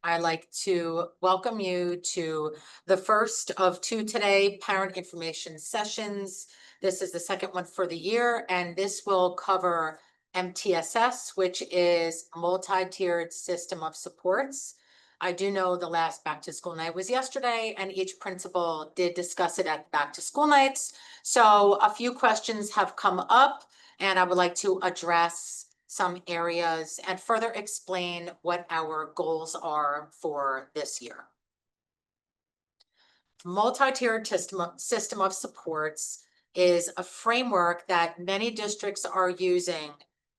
I'd like to welcome you to the first of two today parent information sessions. This is the second one for the year, and this will cover MTSS, which is a multi-tiered system of supports. I do know the last back to school night was yesterday, and each principal did discuss it at back to school nights. So a few questions have come up, and I would like to address some areas and further explain what our goals are for this year. Multi-tiered system of supports is a framework that many districts are using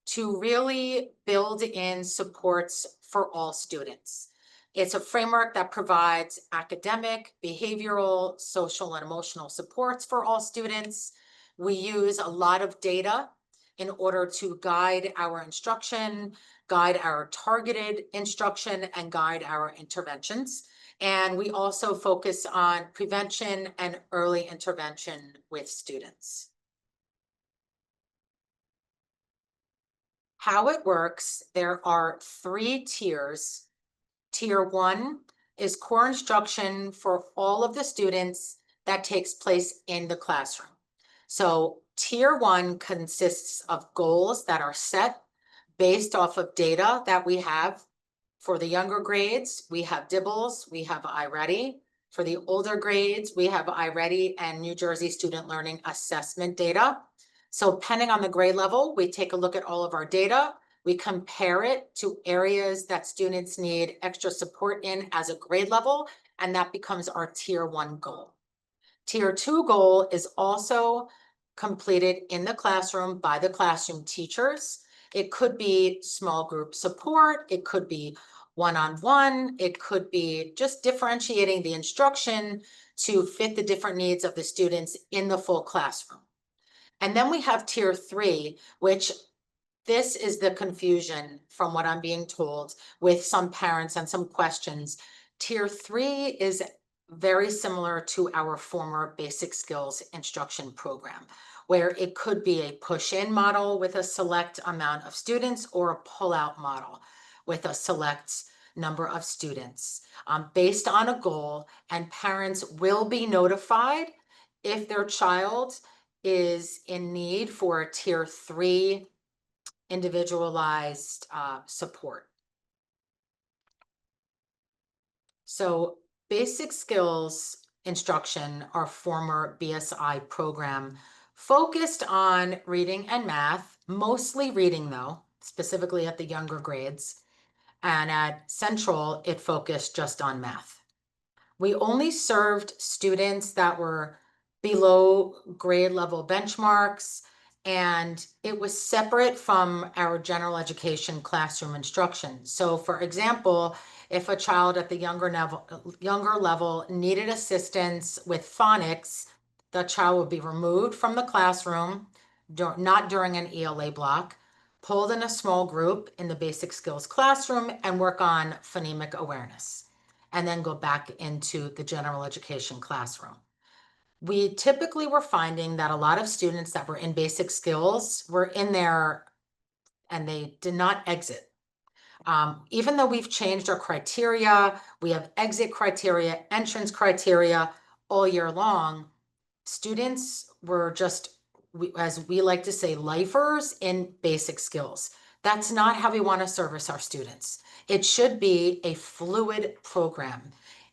to really build in supports for all students. It's a framework that provides academic, behavioral, social, and emotional supports for all students. We use a lot of data in order to guide our instruction, guide our targeted instruction, and guide our interventions. And we also focus on prevention and early intervention with students. How it works, there are 3 tiers. Tier 1 is core instruction for all of the students that takes place in the classroom. So Tier 1 consists of goals that are set based off of data that we have. For the younger grades, we have DIBELS, we have iReady. For the older grades, we have iReady and New Jersey Student Learning Assessment data. So depending on the grade level, we take a look at all of our data. We compare it to areas that students need extra support in as a grade level, and that becomes our Tier 1 goal. Tier 2 goal is also completed in the classroom by the classroom teachers. It could be small group support, it could be one-on-one, it could be just differentiating the instruction to fit the different needs of the students in the full classroom. And then we have Tier 3, which this is the confusion from what I'm being told with some parents and some questions. Tier 3 is very similar to our former basic skills instruction program, where it could be a push-in model with a select amount of students or a pull-out model with a select number of students based on a goal, and parents will be notified if their child is in need for a Tier 3 individualized support. So basic skills instruction, our former BSI program, focused on reading and math, mostly reading though, specifically at the younger grades. And at Central, it focused just on math. We only served students that were below grade level benchmarks, and it was separate from our general education classroom instruction. So for example, if a child at the younger level needed assistance with phonics, the child would be removed from the classroom, not during an ELA block, pulled in a small group in the basic skills classroom and work on phonemic awareness, and then go back into the general education classroom. We typically were finding that a lot of students that were in basic skills were in there and they did not exit. Even though we've changed our criteria, we have exit criteria, entrance criteria all year long, students were just, as we like to say, lifers in basic skills. That's not how we want to service our students. It should be a fluid program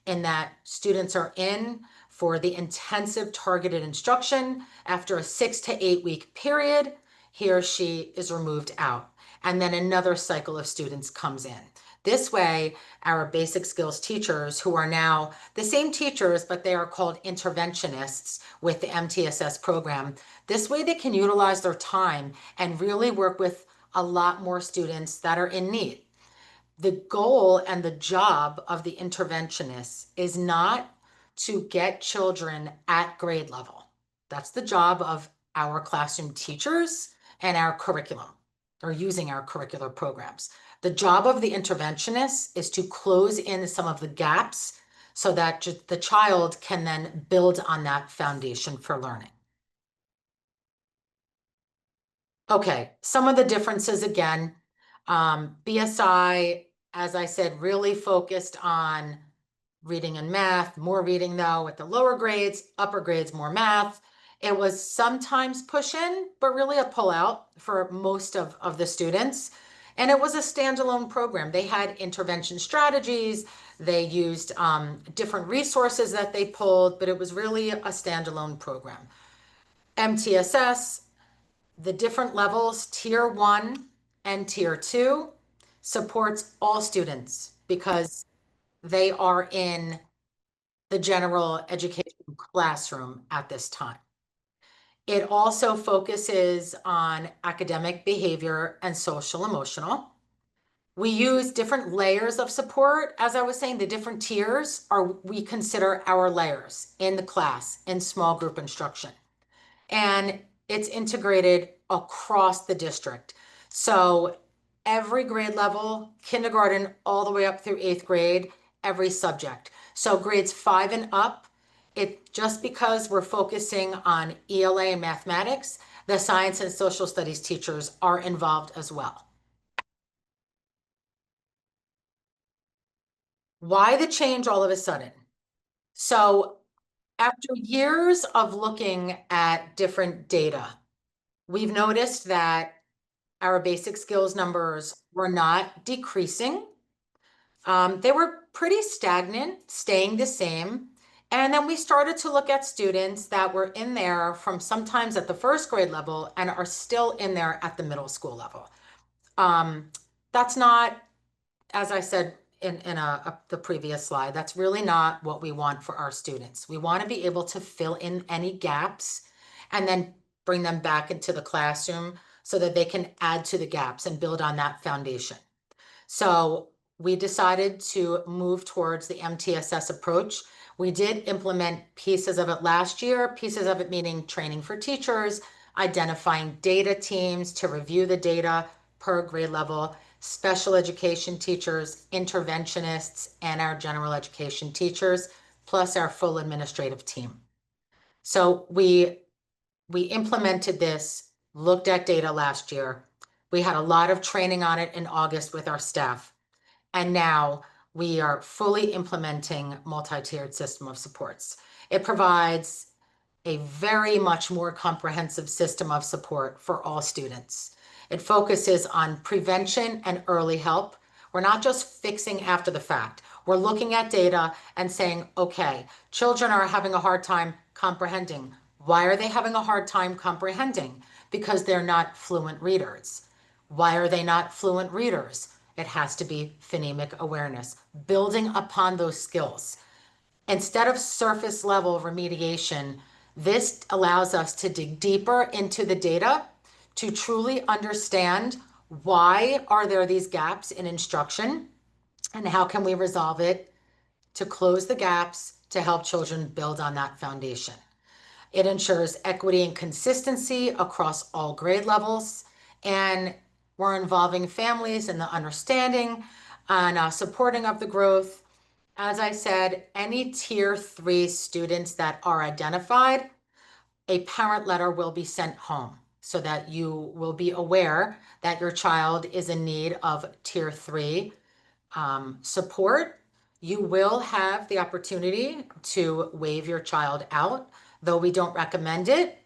in that students are in for the intensive targeted instruction. After a 6 to 8 week period, he or she is removed out. And then another cycle of students comes in. This way, our basic skills teachers, who are now the same teachers, but they are called interventionists with the MTSS program, this way they can utilize their time and really work with a lot more students that are in need. The goal and the job of the interventionist is not to get children at grade level. That's the job of our classroom teachers and our curriculum, or using our curricular programs. The job of the interventionist is to close in some of the gaps so that the child can then build on that foundation for learning. Okay, some of the differences again. BSI as I said, really focused on reading and math, more reading though at the lower grades, upper grades, more math. It was sometimes push in, but really a pull out for most of the students. And it was a standalone program. They had intervention strategies. They used different resources that they pulled, but it was really a standalone program. MTSS, the different levels, tier 1 and tier 2, supports all students because they are in the general education classroom at this time. It also focuses on academic behavior and social emotional. We use different layers of support. As I was saying, the different tiers are, we consider our layers in the class in small group instruction. And it's integrated across the district. So every grade level, kindergarten all the way up through 8th grade, every subject. So grades 5 and up, it just because we're focusing on ELA and mathematics, the science and social studies teachers are involved as well. Why the change all of a sudden? So after years of looking at different data, we've noticed that our basic skills numbers were not decreasing. They were pretty stagnant, staying the same. And then we started to look at students that were in there from sometimes at the first grade level and are still in there at the middle school level. That's not, as I said in the previous slide, that's really not what we want for our students. We want to be able to fill in any gaps and then bring them back into the classroom so that they can add to the gaps and build on that foundation. So we decided to move towards the MTSS approach. We did implement pieces of it last year, pieces of it meaning training for teachers, identifying data teams to review the data per grade level, special education teachers, interventionists, and our general education teachers, plus our full administrative team. So we implemented this, looked at data last year. We had a lot of training on it in August with our staff. And now we are fully implementing multi-tiered system of supports. It provides a very much more comprehensive system of support for all students. It focuses on prevention and early help. We're not just fixing after the fact. We're looking at data and saying, okay, children are having a hard time comprehending. Why are they having a hard time comprehending? Because they're not fluent readers. Why are they not fluent readers? It has to be phonemic awareness, building upon those skills. Instead of surface level remediation, this allows us to dig deeper into the data to truly understand why are there these gaps in instruction and how can we resolve it to close the gaps to help children build on that foundation. It ensures equity and consistency across all grade levels, and we're involving families in the understanding and supporting of the growth. As I said, any tier 3 students that are identified, a parent letter will be sent home so that you will be aware that your child is in need of tier 3 support. You will have the opportunity to waive your child out, though we don't recommend it.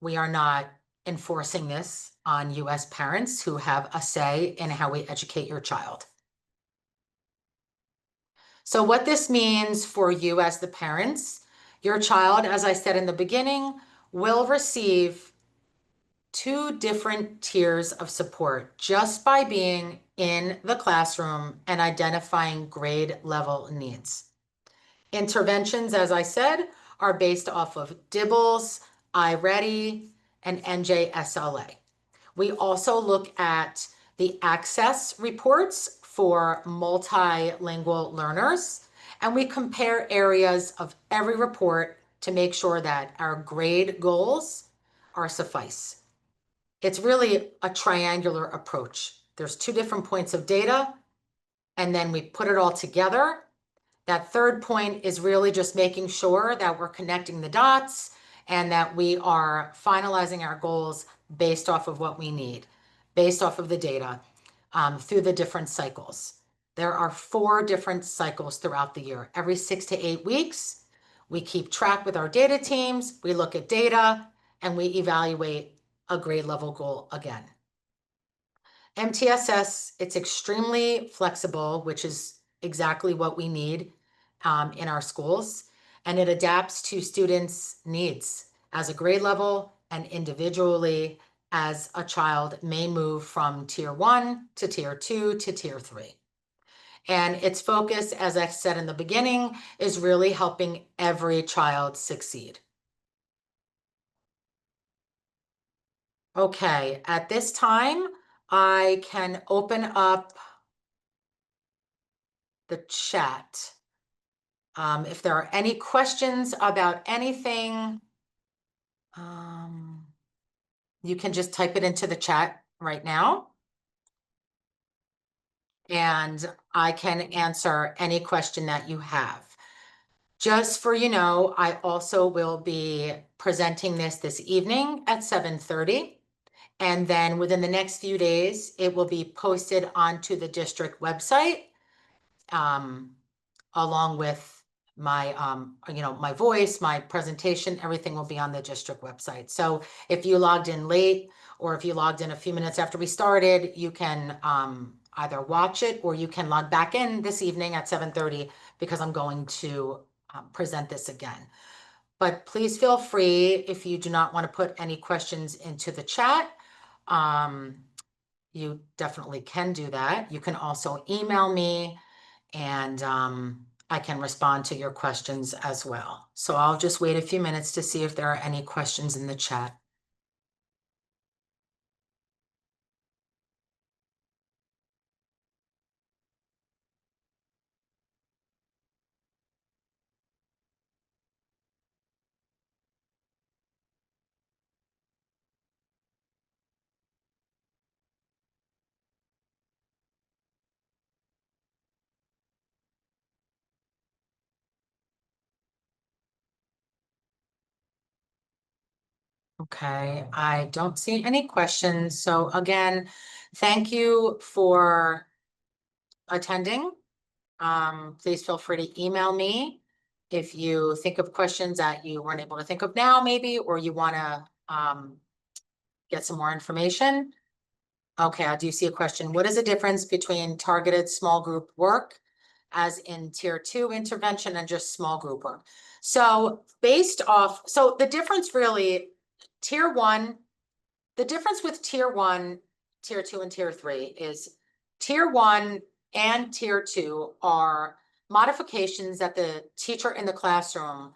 We are not enforcing this on US parents who have a say in how we educate your child. So what this means for you as the parents, your child, as I said in the beginning, will receive 2 different tiers of support just by being in the classroom and identifying grade level needs. Interventions, as I said, are based off of DIBELS, iReady, and NJSLA. We also look at the access reports for multilingual learners, and we compare areas of every report to make sure that our grade goals are suffice. It's really a triangular approach. There's 2 different points of data, and then we put it all together. That third point is really just making sure that we're connecting the dots and that we are finalizing our goals based off of what we need, based off of the data. through the different cycles. There are 4 different cycles throughout the year. Every 6 to 8 weeks, we keep track with our data teams, we look at data, and we evaluate a grade level goal again. MTSS, it's extremely flexible, which is exactly what we need in our schools, and it adapts to students' needs as a grade level and individually as a child may move from tier 1 to tier 2 to tier 3. And its focus, as I said in the beginning, is really helping every child succeed. Okay, at this time, I can open up the chat. If there are any questions about anything, you can just type it into the chat right now. And I can answer any question that you have. Just for you know, I also will be presenting this evening at 7:30. And then within the next few days, it will be posted onto the district website, along with my, my voice, my presentation, everything will be on the district website. So if you logged in late, or if you logged in a few minutes after we started, you can either watch it or you can log back in this evening at 7:30 because I'm going to present this again. But please feel free, if you do not want to put any questions into the chat, you definitely can do that. You can also email me, and I can respond to your questions as well. So I'll just wait a few minutes to see if there are any questions in the chat. Okay, I don't see any questions. So again, thank you for attending. Please feel free to email me if you think of questions that you weren't able to think of now, maybe, or you want to get some more information. Okay, I do see a question. What is the difference between targeted small group work, as in tier 2 intervention, and just small group work? So so the difference really, tier 1, the difference with tier 1, tier 2, and tier 3 is tier 1 and tier 2 are modifications that the teacher in the classroom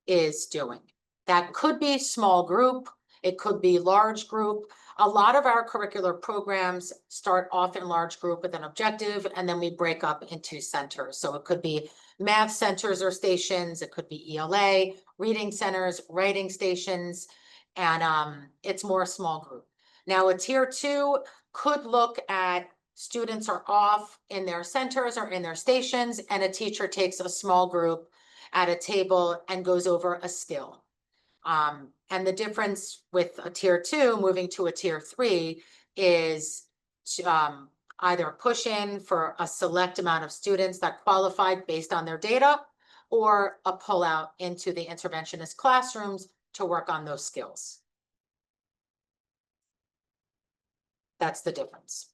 is doing. That could be small group, it could be large group. A lot of our curricular programs start off in large group with an objective, and then we break up into centers. So it could be math centers or stations, it could be ELA, reading centers, writing stations, and it's more small group. Now, a tier 2 could look at students are off in their centers or in their stations, and a teacher takes a small group at a table and goes over a skill. And the difference with a tier 2 moving to a tier 3 is to either push in for a select amount of students that qualified based on their data, or a pull out into the interventionist classrooms to work on those skills. That's the difference.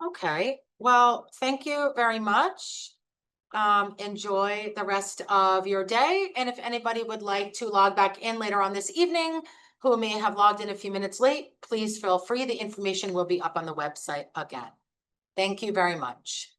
Okay, well, thank you very much. Enjoy the rest of your day. And if anybody would like to log back in later on this evening, who may have logged in a few minutes late, please feel free. The information will be up on the website again. Thank you very much.